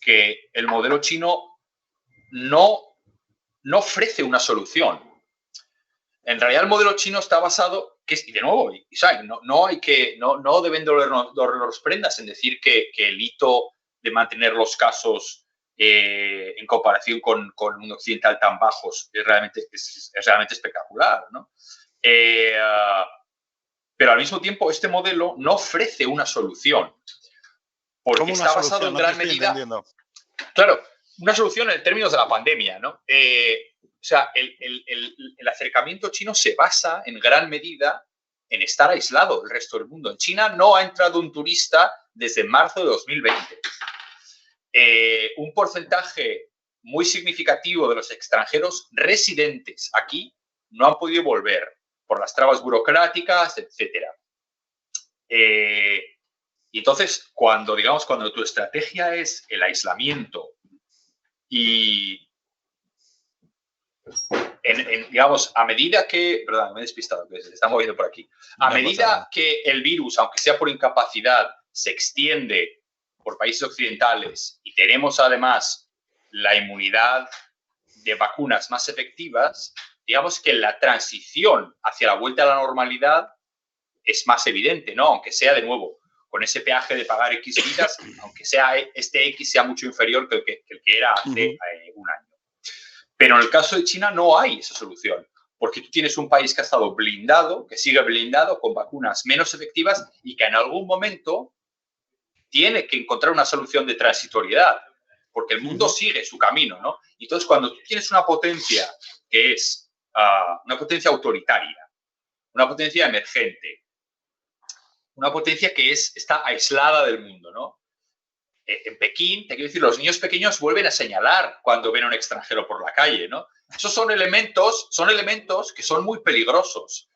[SPEAKER 2] que el modelo chino no ofrece una solución. En realidad, el modelo chino está basado, y de nuevo, no deben dolernos prendas en decir que el hito de mantener los casos en comparación con un occidental tan bajos es realmente espectacular, ¿no? Pero al mismo tiempo, este modelo no ofrece una solución. Porque está basado en gran medida. Claro, una solución en términos de la pandemia, ¿no? O sea, el acercamiento chino se basa en gran medida en estar aislado del resto del mundo. En China no ha entrado un turista desde marzo de 2020. Un porcentaje muy significativo de los extranjeros residentes aquí no han podido volver por las trabas burocráticas, etc. Y entonces, cuando tu estrategia es el aislamiento y, digamos, a medida que... Perdón, me he despistado, que se está moviendo por aquí. A medida que el virus, aunque sea por incapacidad, se extiende por países occidentales y tenemos además la inmunidad de vacunas más efectivas, digamos que la transición hacia la vuelta a la normalidad es más evidente, ¿no? Aunque sea, de nuevo, con ese peaje de pagar X vidas, aunque sea este X sea mucho inferior que el que era hace un año. Pero en el caso de China no hay esa solución, porque tú tienes un país que ha estado blindado, que sigue blindado, con vacunas menos efectivas y que en algún momento tiene que encontrar una solución de transitoriedad, porque el mundo sigue su camino, ¿no? Entonces, cuando tú tienes una potencia que es una potencia autoritaria, una potencia emergente, una potencia que está aislada del mundo, ¿no? En Pekín, te quiero decir, los niños pequeños vuelven a señalar cuando ven a un extranjero por la calle, ¿no? Esos son elementos que son muy peligrosos,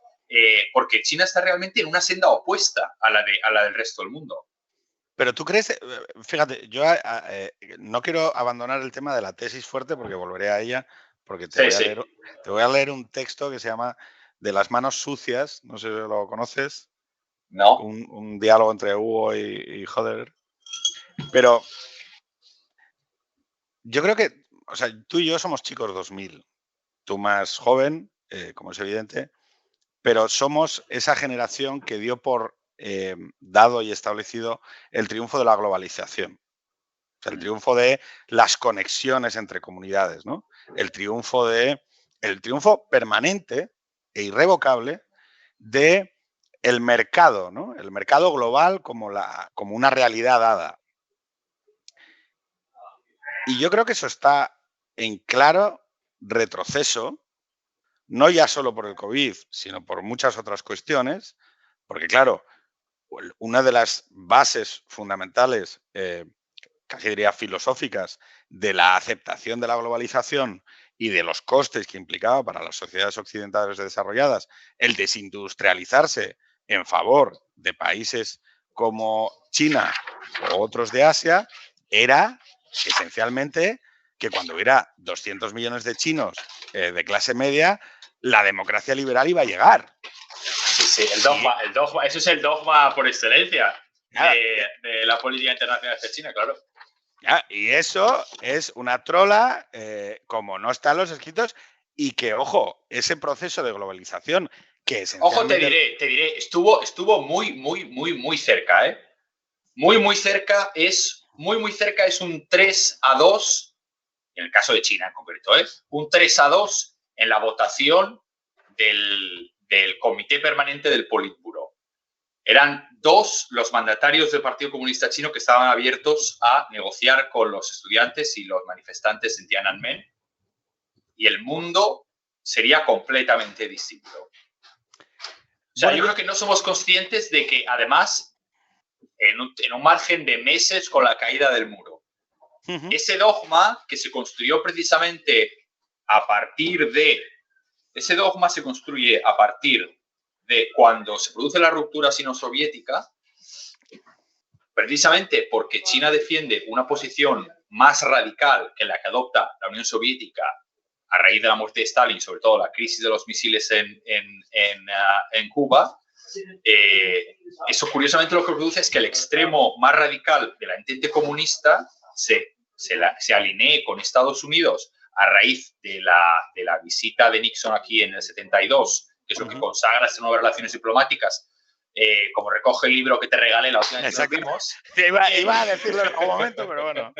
[SPEAKER 2] porque China está realmente en una senda opuesta a la del resto del mundo.
[SPEAKER 1] Pero tú crees, fíjate, yo no quiero abandonar el tema de la tesis fuerte porque volveré a ella, porque te voy a leer un texto que se llama De las manos sucias, no sé si lo conoces.
[SPEAKER 2] No.
[SPEAKER 1] Un diálogo entre Hugo y Höder. Pero yo creo que, o sea, tú y yo somos chicos 2000, tú más joven, como es evidente, pero somos esa generación que dio por dado y establecido el triunfo de la globalización. O sea, el triunfo de las conexiones entre comunidades, ¿no? El triunfo permanente e irrevocable de el mercado, ¿no? El mercado global como una realidad dada. Y yo creo que eso está en claro retroceso, no ya solo por el COVID, sino por muchas otras cuestiones, porque claro, una de las bases fundamentales, casi diría filosóficas, de la aceptación de la globalización y de los costes que implicaba para las sociedades occidentales desarrolladas el desindustrializarse en favor de países como China o otros de Asia era esencialmente que cuando hubiera 200 millones de chinos de clase media, la democracia liberal iba a llegar.
[SPEAKER 2] Sí, el dogma, eso es el dogma por excelencia de la política internacional de China, claro.
[SPEAKER 1] Y eso es una trola, como no están los escritos, y que, ojo, ese proceso de globalización que esencialmente...
[SPEAKER 2] Ojo, te diré, estuvo muy cerca, ¿eh? Muy cerca es un 3-2, en el caso de China en concreto, ¿eh? Un 3-2 en la votación del Comité Permanente del Politburo. Eran 2 los mandatarios del Partido Comunista Chino que estaban abiertos a negociar con los estudiantes y los manifestantes en Tiananmen, y el mundo sería completamente distinto. O sea, yo creo que no somos conscientes de que, además, en un margen de meses con la caída del muro, ese dogma que se construyó precisamente a partir de... Ese dogma se construye a partir de cuando se produce la ruptura sino-soviética, precisamente porque China defiende una posición más radical que la que adopta la Unión Soviética a raíz de la muerte de Stalin, sobre todo la crisis de los misiles en Cuba. Eso, curiosamente, lo que produce es que el extremo más radical de la entente comunista se alinee con Estados Unidos a raíz de la visita de Nixon aquí en el 72, que es lo que consagra estas nuevas relaciones diplomáticas, como recoge el libro que te regalé la última vez que nos vimos.
[SPEAKER 1] Iba a decirlo en algún momento, pero bueno.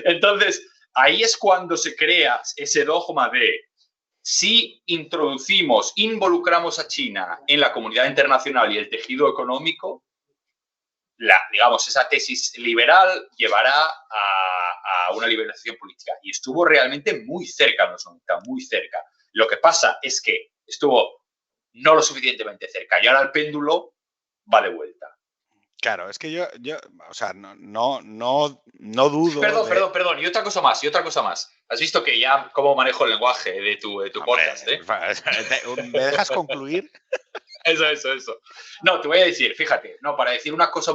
[SPEAKER 2] Entonces, ahí es cuando se crea ese dogma de si involucramos a China en la comunidad internacional y el tejido económico, digamos, esa tesis liberal llevará a una liberación política. Y estuvo realmente muy cerca en los 90, muy cerca. Lo que pasa es que estuvo no lo suficientemente cerca y ahora el péndulo va de vuelta.
[SPEAKER 1] Claro, es que yo o sea, no dudo.
[SPEAKER 2] Perdón. Y otra cosa más. Has visto que ya cómo manejo el lenguaje de tu podcast, ¿eh?
[SPEAKER 1] ¿Me dejas concluir?
[SPEAKER 2] Eso. No, te voy a decir, fíjate, para decir una cosa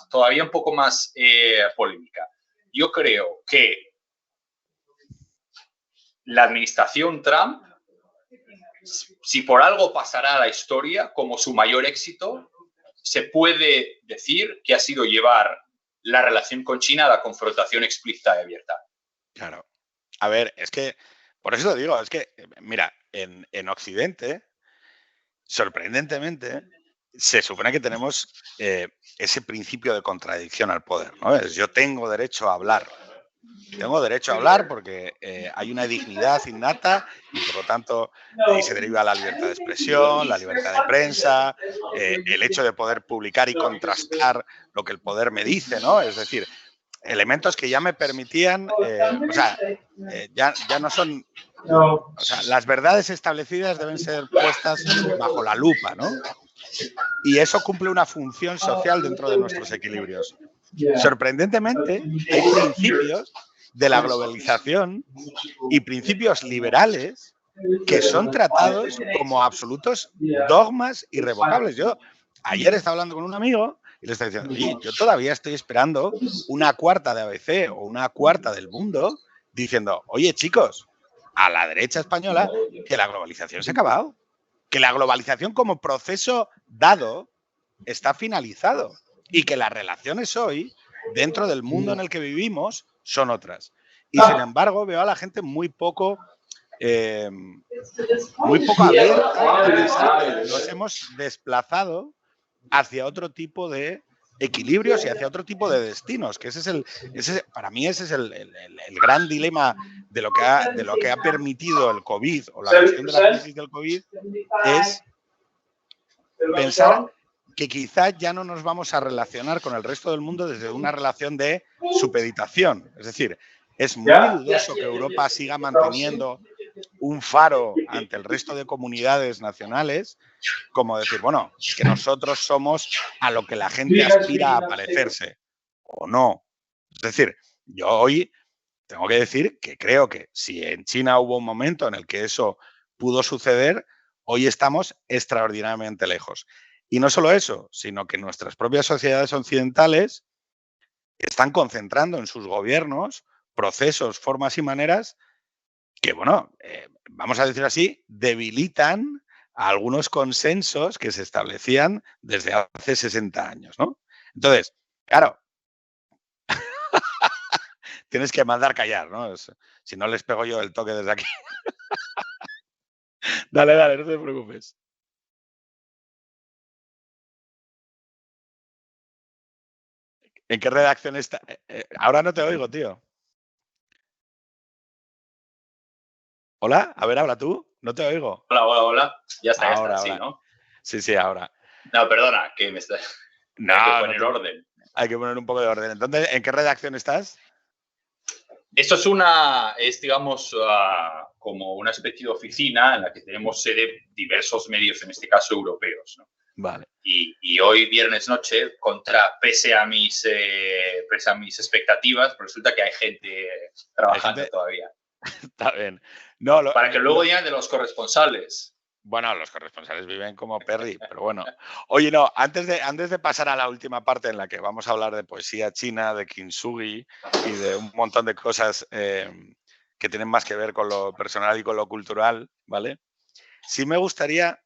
[SPEAKER 2] todavía un poco más polémica. Yo creo que la administración Trump, si por algo pasará a la historia como su mayor éxito, se puede decir que ha sido llevar la relación con China a la confrontación explícita y abierta.
[SPEAKER 1] Claro. A ver, es que, por eso lo digo, es que, mira, en Occidente, sorprendentemente, se supone que tenemos ese principio de contradicción al poder, ¿no? Yo tengo derecho a hablar. Tengo derecho a hablar porque hay una dignidad innata y, por lo tanto, de ahí se deriva la libertad de expresión, la libertad de prensa, el hecho de poder publicar y contrastar lo que el poder me dice, ¿no? Es decir, elementos que ya me permitían, ya no son... O sea, las verdades establecidas deben ser puestas bajo la lupa, ¿no? Y eso cumple una función social dentro de nuestros equilibrios. Sorprendentemente, hay principios de la globalización y principios liberales que son tratados como absolutos dogmas irrevocables. Yo ayer estaba hablando con un amigo y le estaba diciendo, oye, yo todavía estoy esperando una cuarta de ABC o una cuarta del Mundo diciendo, oye, chicos, a la derecha española, que la globalización se ha acabado, que la globalización como proceso dado está finalizado y que las relaciones hoy, dentro del mundo en el que vivimos, son otras. Y sin embargo, veo a la gente muy poco abierta a pensar que nos hemos desplazado hacia otro tipo de equilibrios y hacia otro tipo de destinos, que para mí ese es el gran dilema de lo que ha permitido el COVID o la cuestión de la crisis del COVID, es pensar que quizá ya no nos vamos a relacionar con el resto del mundo desde una relación de supeditación. Es decir, es muy dudoso que Europa siga manteniendo un faro ante el resto de comunidades nacionales, como decir, bueno, que nosotros somos a lo que la gente aspira a parecerse, o no. Es decir, yo hoy tengo que decir que creo que si en China hubo un momento en el que eso pudo suceder, hoy estamos extraordinariamente lejos. Y no solo eso, sino que nuestras propias sociedades occidentales están concentrando en sus gobiernos procesos, formas y maneras que, bueno, vamos a decir así, debilitan a algunos consensos que se establecían desde hace 60 años, ¿no? Entonces, claro, tienes que mandar callar, ¿no? Si no les pego yo el toque desde aquí. Dale, dale, no te preocupes. ¿En qué redacción está? Ahora no te oigo, tío. ¿Hola? A ver, habla tú. No te oigo.
[SPEAKER 2] Hola, hola, hola. Ya está,
[SPEAKER 1] Ahora,
[SPEAKER 2] sí,
[SPEAKER 1] ahora.
[SPEAKER 2] ¿no?
[SPEAKER 1] Sí, ahora.
[SPEAKER 2] No, perdona, que me está...
[SPEAKER 1] No,
[SPEAKER 2] Hay que poner orden.
[SPEAKER 1] Hay que poner un poco de orden. Entonces, ¿en qué redacción estás?
[SPEAKER 2] Esto es, digamos, como una especie de oficina en la que tenemos sede diversos medios, en este caso europeos, ¿no?
[SPEAKER 1] Vale.
[SPEAKER 2] Y hoy, viernes noche, pese a mis expectativas, pues resulta que hay gente trabajando todavía.
[SPEAKER 1] Está bien. No,
[SPEAKER 2] para que luego digan de los corresponsales.
[SPEAKER 1] Bueno, los corresponsales viven como Perry, pero bueno. Oye, no, antes de pasar a la última parte en la que vamos a hablar de poesía china, de kintsugi y de un montón de cosas que tienen más que ver con lo personal y con lo cultural, ¿vale? Sí me gustaría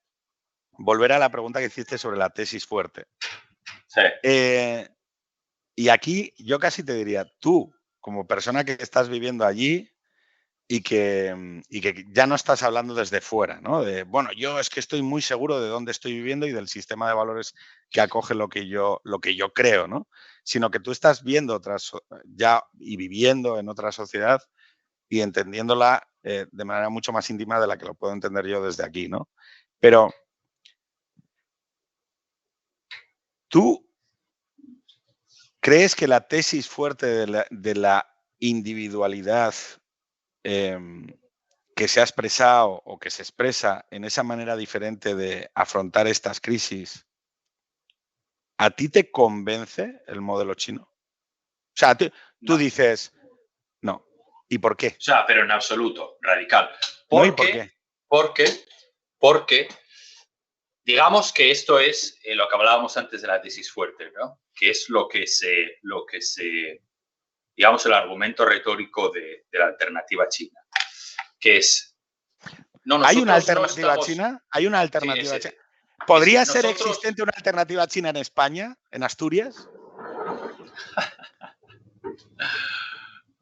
[SPEAKER 1] volver a la pregunta que hiciste sobre la tesis fuerte.
[SPEAKER 2] Sí.
[SPEAKER 1] Y aquí yo casi te diría, tú, como persona que estás viviendo allí, y que ya no estás hablando desde fuera, ¿no? De, bueno, yo es que estoy muy seguro de dónde estoy viviendo y del sistema de valores que acoge lo que yo creo, ¿no? Sino que tú estás viendo ya y viviendo en otra sociedad y entendiéndola de manera mucho más íntima de la que lo puedo entender yo desde aquí, ¿no? Pero tú crees que la tesis fuerte de la individualidad que se ha expresado o que se expresa en esa manera diferente de afrontar estas crisis, ¿a ti te convence el modelo chino? O sea, tú dices, no. ¿Y por qué?
[SPEAKER 2] O sea, pero en absoluto, radical.
[SPEAKER 1] ¿No? ¿Y por qué?
[SPEAKER 2] Porque digamos que esto es lo que hablábamos antes de la tesis fuerte, ¿no? Que es lo que se digamos, el argumento retórico de la alternativa china, que es... No,
[SPEAKER 1] ¿Hay una alternativa china? ¿Hay una alternativa china? ¿Podría ser existente una alternativa china en España, en Asturias?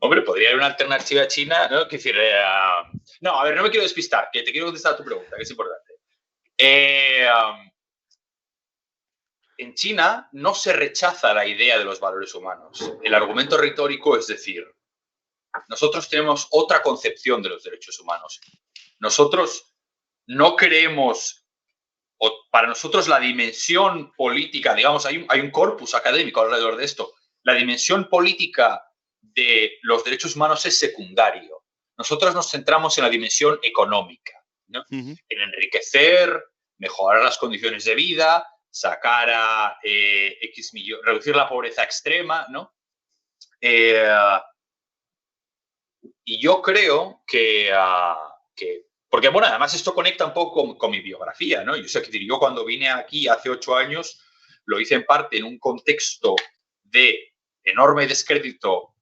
[SPEAKER 2] Hombre, podría haber una alternativa china, ¿no? Decir, no, a ver, no me quiero despistar, que te quiero contestar a tu pregunta, que es importante. En China no se rechaza la idea de los valores humanos. El argumento retórico es decir, nosotros tenemos otra concepción de los derechos humanos. Nosotros no creemos, o para nosotros la dimensión política, digamos, hay un corpus académico alrededor de esto, la dimensión política de los derechos humanos es secundario. Nosotros nos centramos en la dimensión económica, ¿no? En enriquecer, mejorar las condiciones de vida, sacar a X millones, reducir la pobreza extrema, ¿no? Y yo creo que porque, bueno, además esto conecta un poco con mi biografía, ¿no? Yo cuando vine aquí hace 8 años lo hice en parte en un contexto de enorme descrédito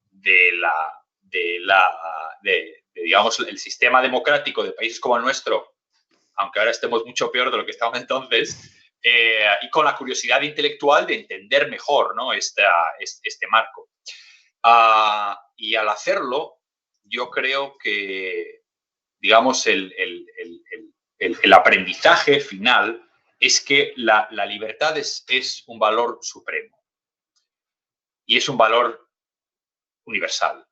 [SPEAKER 2] digamos, el sistema democrático de países como el nuestro, aunque ahora estemos mucho peor de lo que estábamos entonces, y con la curiosidad intelectual de entender mejor, ¿no? este marco. Y al hacerlo, yo creo que, digamos, el aprendizaje final es que la libertad es un valor supremo y es un valor universal.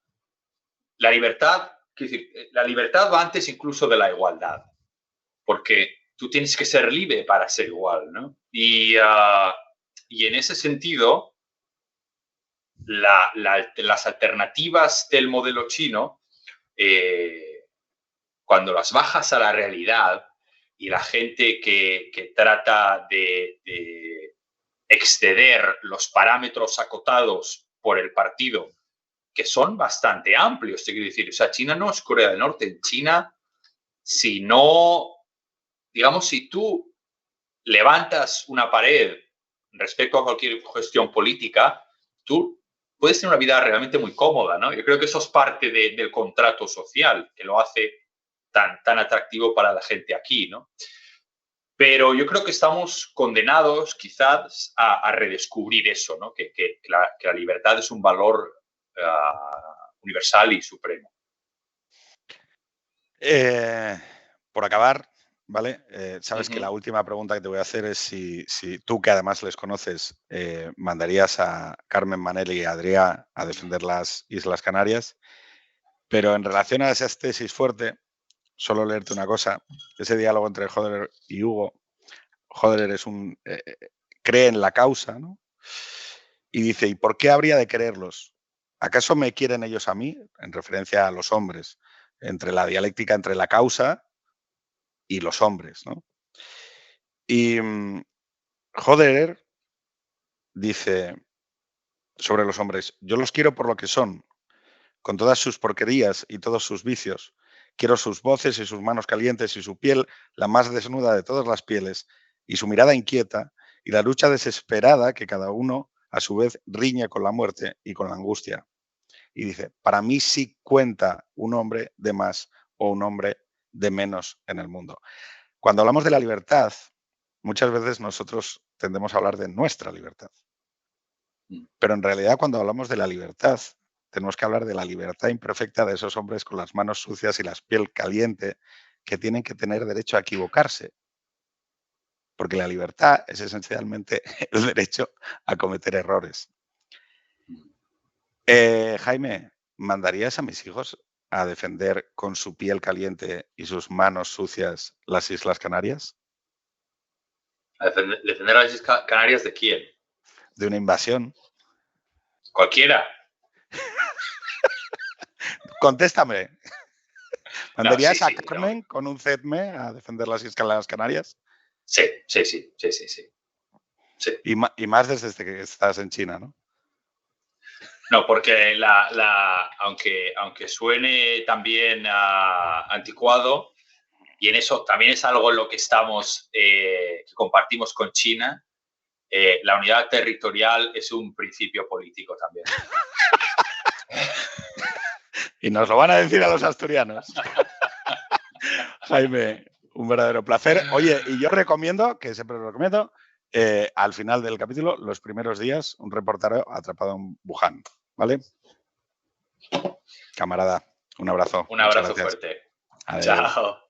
[SPEAKER 2] La libertad va antes incluso de la igualdad, porque tú tienes que ser libre para ser igual, ¿no? Y en ese sentido, las alternativas del modelo chino, cuando las bajas a la realidad y la gente que trata de exceder los parámetros acotados por el partido, que son bastante amplios, te quiero decir. O sea, China no es Corea del Norte. En China, si tú levantas una pared respecto a cualquier cuestión política, tú puedes tener una vida realmente muy cómoda, ¿no? Yo creo que eso es parte del contrato social que lo hace tan atractivo para la gente aquí, ¿no? Pero yo creo que estamos condenados quizás a redescubrir eso, ¿no? Que la libertad es un valor universal y supremo.
[SPEAKER 1] Por acabar, ¿vale? Sabes que la última pregunta que te voy a hacer es si tú, que además les conoces, mandarías a Carmen Manel y a Adrià a defender las Islas Canarias. Pero en relación a esa tesis fuerte, solo leerte una cosa. Ese diálogo entre Hodder y Hugo, Hodder cree en la causa, ¿no? Y dice, ¿y por qué habría de creerlos? ¿Acaso me quieren ellos a mí? En referencia a los hombres, entre la dialéctica entre la causa y los hombres, ¿no? Y Hodder dice sobre los hombres, yo los quiero por lo que son, con todas sus porquerías y todos sus vicios. Quiero sus voces y sus manos calientes y su piel, la más desnuda de todas las pieles, y su mirada inquieta y la lucha desesperada que cada uno a su vez riñe con la muerte y con la angustia. Y dice, para mí sí cuenta un hombre de más o un hombre de menos en el mundo. Cuando hablamos de la libertad, muchas veces nosotros tendemos a hablar de nuestra libertad. Pero en realidad cuando hablamos de la libertad, tenemos que hablar de la libertad imperfecta de esos hombres con las manos sucias y la piel caliente que tienen que tener derecho a equivocarse. Porque la libertad es esencialmente el derecho a cometer errores. Jaime, ¿mandarías a mis hijos a defender con su piel caliente y sus manos sucias las Islas Canarias?
[SPEAKER 2] ¿A defender a las Islas Canarias de quién?
[SPEAKER 1] De una invasión.
[SPEAKER 2] Cualquiera.
[SPEAKER 1] Contéstame. ¿Mandarías
[SPEAKER 2] No, sí,
[SPEAKER 1] a Carmen con un ZME a defender las Islas Canarias?
[SPEAKER 2] Sí.
[SPEAKER 1] Y más desde que estás en China, ¿no?
[SPEAKER 2] No, porque aunque suene también anticuado, y en eso también es algo en lo que estamos, que compartimos con China, la unidad territorial es un principio político también.
[SPEAKER 1] Y nos lo van a decir a los asturianos. Jaime, un verdadero placer. Oye, y yo recomiendo, que siempre lo recomiendo, al final del capítulo, los primeros días, un reportero atrapado en Wuhan, ¿vale? Camarada, un abrazo.
[SPEAKER 2] Un abrazo fuerte.
[SPEAKER 1] Adiós.
[SPEAKER 2] Chao.